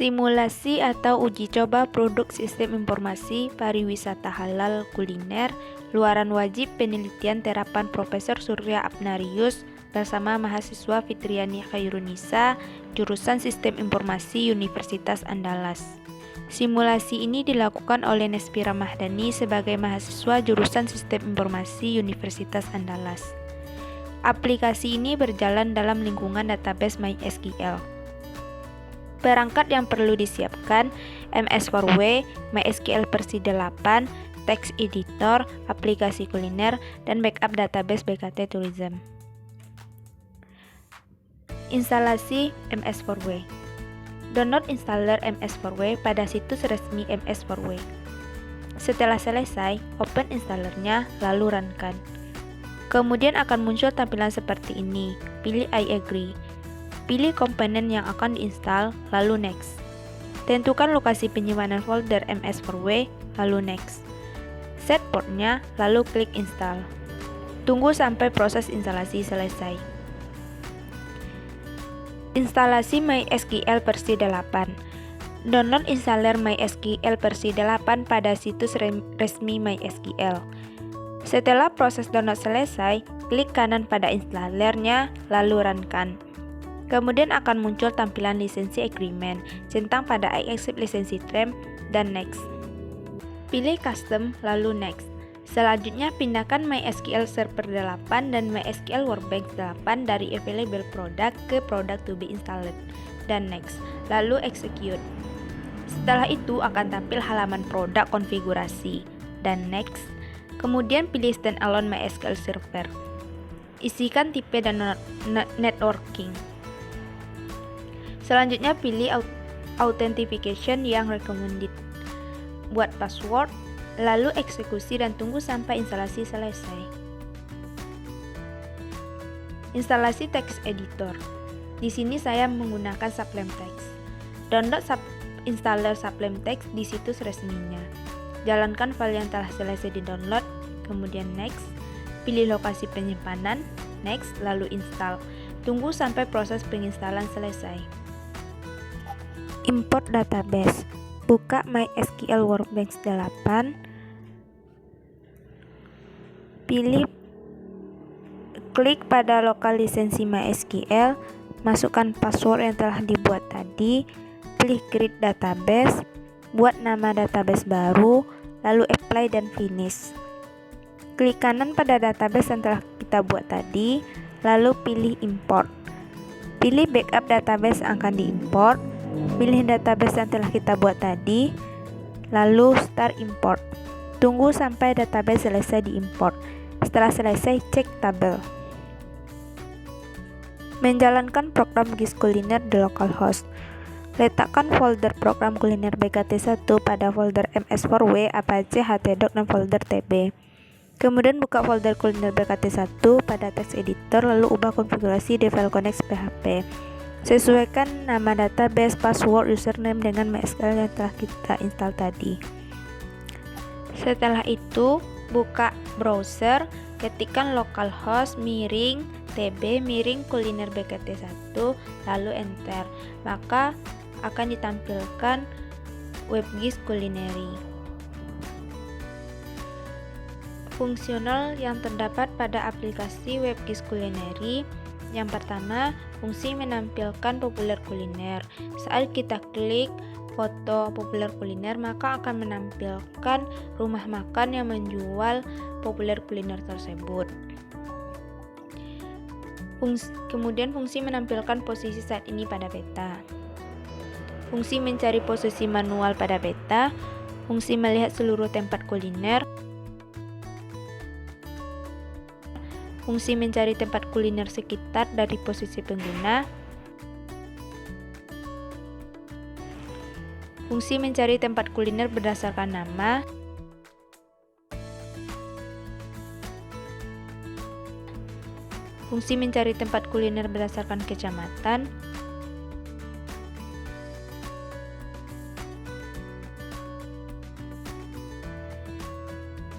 Simulasi atau uji coba produk sistem informasi pariwisata halal kuliner, luaran wajib penelitian terapan Profesor Surya Abnarius bersama mahasiswa Fitriani Khairunisa, jurusan Sistem Informasi Universitas Andalas. Simulasi ini dilakukan oleh Nespira Mahdani sebagai mahasiswa jurusan Sistem Informasi Universitas Andalas. Aplikasi ini berjalan dalam lingkungan database MySQL. Perangkat yang perlu disiapkan: MS4W, MySQL versi 8, text editor, aplikasi kuliner, dan backup database BKT Tourism. Instalasi MS4W. Download installer MS4W pada situs resmi MS4W. Setelah selesai, open installernya lalu runkan. Kemudian akan muncul tampilan seperti ini. Pilih I agree. Pilih komponen yang akan diinstal, lalu next. Tentukan lokasi penyimpanan folder MS4W, lalu next. Set portnya, lalu klik install. Tunggu sampai proses instalasi selesai. Instalasi MySQL versi 8. Download installer MySQL versi 8 pada situs resmi MySQL. Setelah proses download selesai, klik kanan pada installernya, lalu runkan. Kemudian akan muncul tampilan lisensi agreement, centang pada I accept lisensi term, dan next. Pilih custom, lalu next. Selanjutnya pindahkan MySQL Server 8 dan MySQL Workbench 8 dari available product ke product to be installed, dan next. Lalu execute. Setelah itu akan tampil halaman produk konfigurasi, dan next. Kemudian pilih standalone MySQL Server. Isikan tipe dan networking. Selanjutnya pilih authentication yang recommended. Buat password, lalu eksekusi dan tunggu sampai instalasi selesai. Instalasi text editor. Di sini saya menggunakan Sublime Text. Download installer Sublime Text di situs resminya. Jalankan file yang telah selesai di-download, kemudian next. Pilih lokasi penyimpanan, next, lalu install. Tunggu sampai proses penginstalan selesai. Import database. Buka MySQL Workbench 8. Klik pada lokal lisensi MySQL, masukkan password yang telah dibuat tadi, pilih create database, buat nama database baru, lalu apply dan finish. Klik kanan pada database yang telah kita buat tadi, lalu pilih import. Pilih backup database yang akan diimport. Pilih database yang telah kita buat tadi, lalu start import. Tunggu sampai database selesai diimport. Setelah selesai, cek tabel. Menjalankan program GIS kuliner di localhost. Letakkan folder program kuliner BKT1 pada folder MS4W, Apache, htdoc, dan folder TB. Kemudian buka folder kuliner BKT1 pada text editor, lalu ubah konfigurasi di file connect php. Sesuaikan nama database, password, username dengan MySQL yang telah kita install tadi. Setelah itu, buka browser, ketikkan localhost _tb kuliner bkt1, lalu enter. Maka akan ditampilkan web GIS kulineri. Fungsional yang terdapat pada aplikasi web GIS kulineri. Yang pertama, fungsi menampilkan populer kuliner. Saat kita klik foto populer kuliner, maka akan menampilkan rumah makan yang menjual populer kuliner tersebut. Kemudian fungsi menampilkan posisi saat ini pada peta. Fungsi mencari posisi manual pada peta. Fungsi melihat seluruh tempat kuliner. Fungsi mencari tempat kuliner sekitar dari posisi pengguna. Fungsi mencari tempat kuliner berdasarkan nama. Fungsi mencari tempat kuliner berdasarkan kecamatan.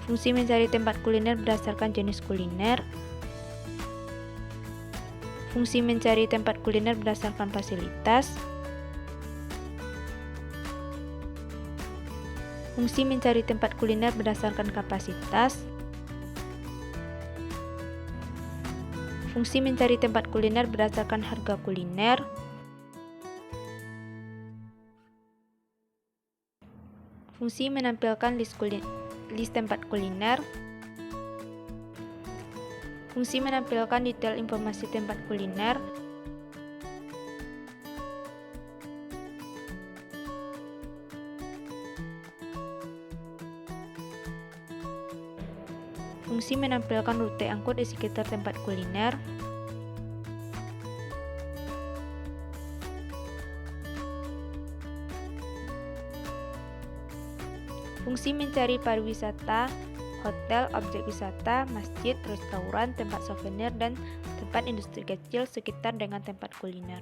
Fungsi mencari tempat kuliner berdasarkan jenis kuliner. Fungsi mencari tempat kuliner berdasarkan fasilitas. Fungsi mencari tempat kuliner berdasarkan kapasitas. Fungsi mencari tempat kuliner berdasarkan harga kuliner. Fungsi menampilkan list tempat kuliner. Fungsi menampilkan detail informasi tempat kuliner. Fungsi menampilkan rute angkut di sekitar tempat kuliner. Fungsi mencari pariwisata, hotel, objek wisata, masjid, restoran, tempat souvenir, dan tempat industri kecil sekitar dengan tempat kuliner.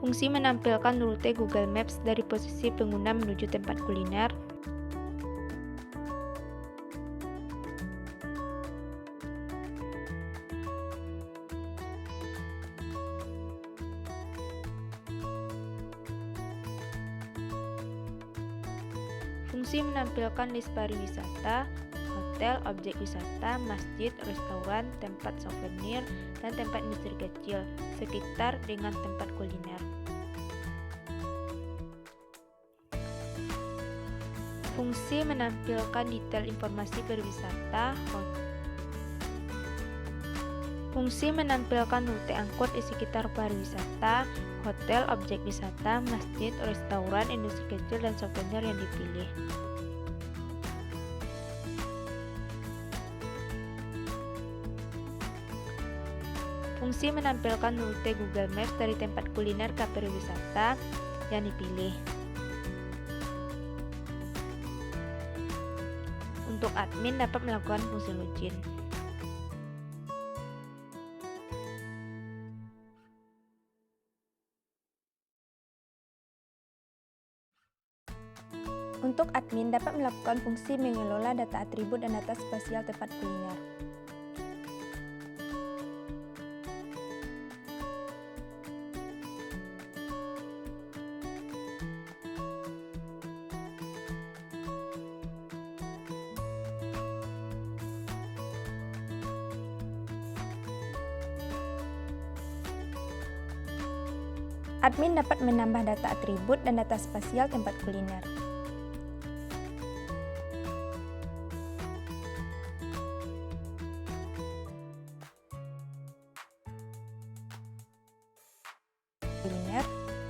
Fungsi menampilkan rute Google Maps dari posisi pengguna menuju tempat kuliner. Fungsi menampilkan list pariwisata, hotel, objek wisata, masjid, restoran, tempat souvenir, dan tempat industri kecil sekitar dengan tempat kuliner. Fungsi menampilkan detail informasi berwisata. Fungsi menampilkan rute angkut di sekitar pariwisata, hotel, objek wisata, masjid, restoran, industri kecil, dan souvenir yang dipilih. Fungsi menampilkan rute Google Maps dari tempat kuliner ke pariwisata yang dipilih. Untuk admin dapat melakukan fungsi login. Untuk admin dapat melakukan fungsi mengelola data atribut dan data spasial tempat kuliner. Admin dapat menambah data atribut dan data spasial tempat kuliner.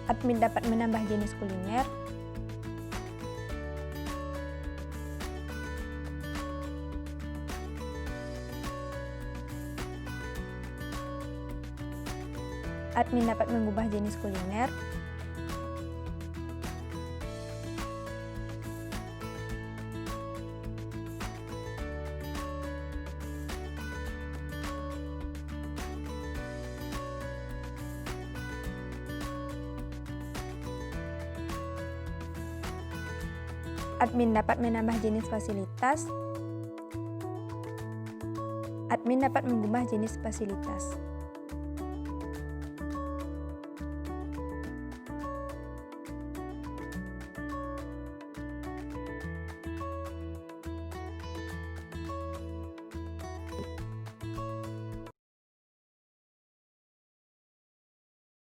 Admin dapat menambah jenis kuliner. Admin dapat mengubah jenis kuliner. Admin dapat menambah jenis fasilitas. Admin dapat mengubah jenis fasilitas.